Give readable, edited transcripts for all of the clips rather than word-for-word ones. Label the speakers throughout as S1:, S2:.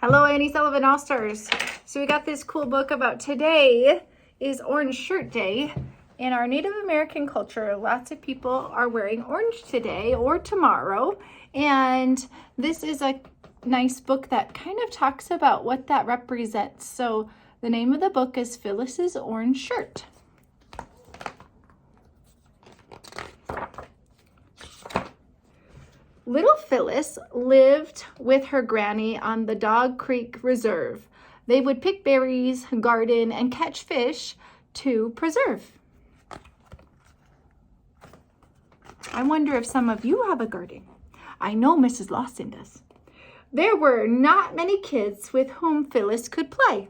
S1: Hello, Annie Sullivan All-Stars. So we got this cool book about today is Orange Shirt Day. In our Native American culture, lots of people are wearing orange today or tomorrow. And this is a nice book that kind of talks about what that represents. So the name of the book is Phyllis's Orange Shirt. Little Phyllis lived with her granny on the Dog Creek Reserve. They would pick berries, garden, and catch fish to preserve. I wonder if some of you have a garden. I know Mrs. Lawson does. There were not many kids with whom Phyllis could play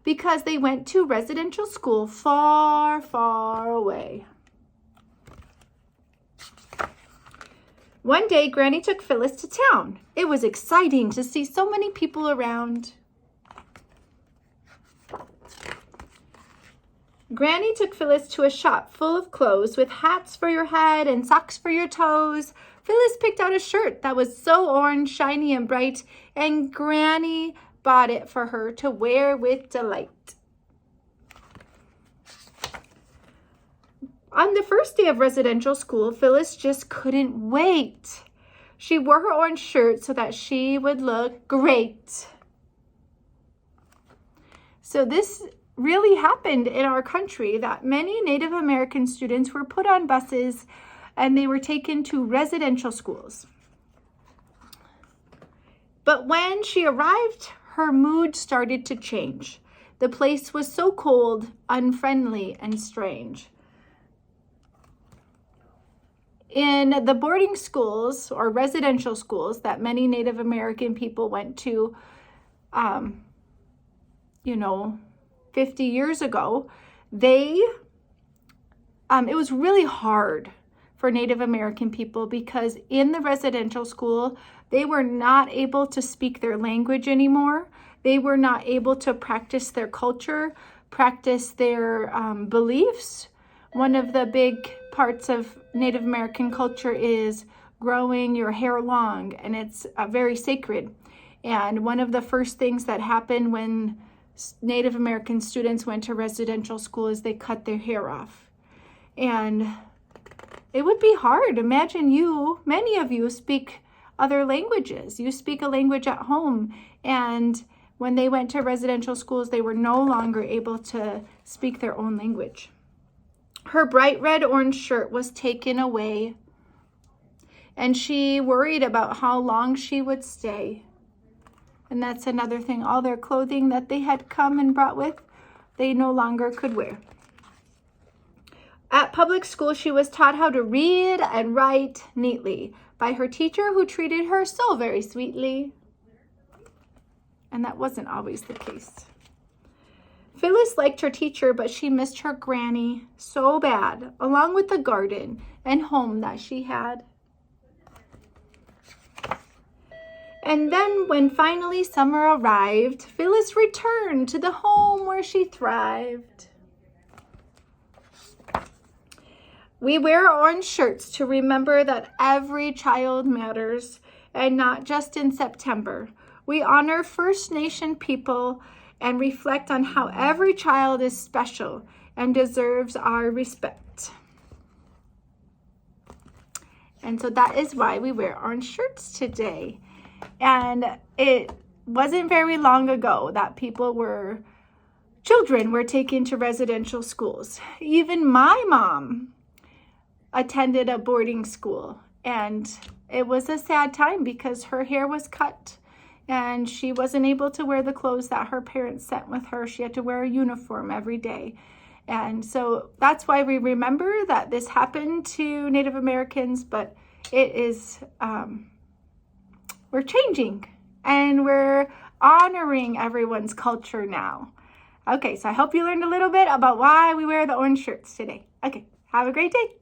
S1: because they went to residential school far, far away. One day, Granny took Phyllis to town. It was exciting to see so many people around. Granny took Phyllis to a shop full of clothes with hats for your head and socks for your toes. Phyllis picked out a shirt that was so orange, shiny, and bright, and Granny bought it for her to wear with delight. On the first day of residential school, Phyllis just couldn't wait. She wore her orange shirt so that she would look great. So this really happened in our country, that many Native American students were put on buses and they were taken to residential schools. But when she arrived, her mood started to change. The place was so cold, unfriendly, and strange. In the boarding schools or residential schools that many Native American people went to, 50 years ago, it was really hard for Native American people because in the residential school, they were not able to speak their language anymore. They were not able to practice their culture, practice their beliefs. One of the big parts of Native American culture is growing your hair long, and it's very sacred. And one of the first things that happened when Native American students went to residential school is they cut their hair off. And it would be hard. Imagine many of you speak other languages. You speak a language at home, and when they went to residential schools, they were no longer able to speak their own language. Her bright red orange shirt was taken away, and she worried about how long she would stay. And that's another thing. All their clothing that they had come and brought with, they no longer could wear. At public school, she was taught how to read and write neatly by her teacher, who treated her so very sweetly. And that wasn't always the case. Phyllis liked her teacher, but she missed her granny so bad, along with the garden and home that she had. And then when finally summer arrived, Phyllis returned to the home where she thrived. We wear orange shirts to remember that every child matters, and not just in September. We honor First Nation people and reflect on how every child is special and deserves our respect. And so that is why we wear orange shirts today. And it wasn't very long ago that children were taken to residential schools. Even my mom attended a boarding school, and it was a sad time because her hair was cut and she wasn't able to wear the clothes that her parents sent with her. She had to wear a uniform every day. And so that's why we remember that this happened to Native Americans, but it is, we're changing and we're honoring everyone's culture now. Okay, so I hope you learned a little bit about why we wear the orange shirts today. Okay, have a great day.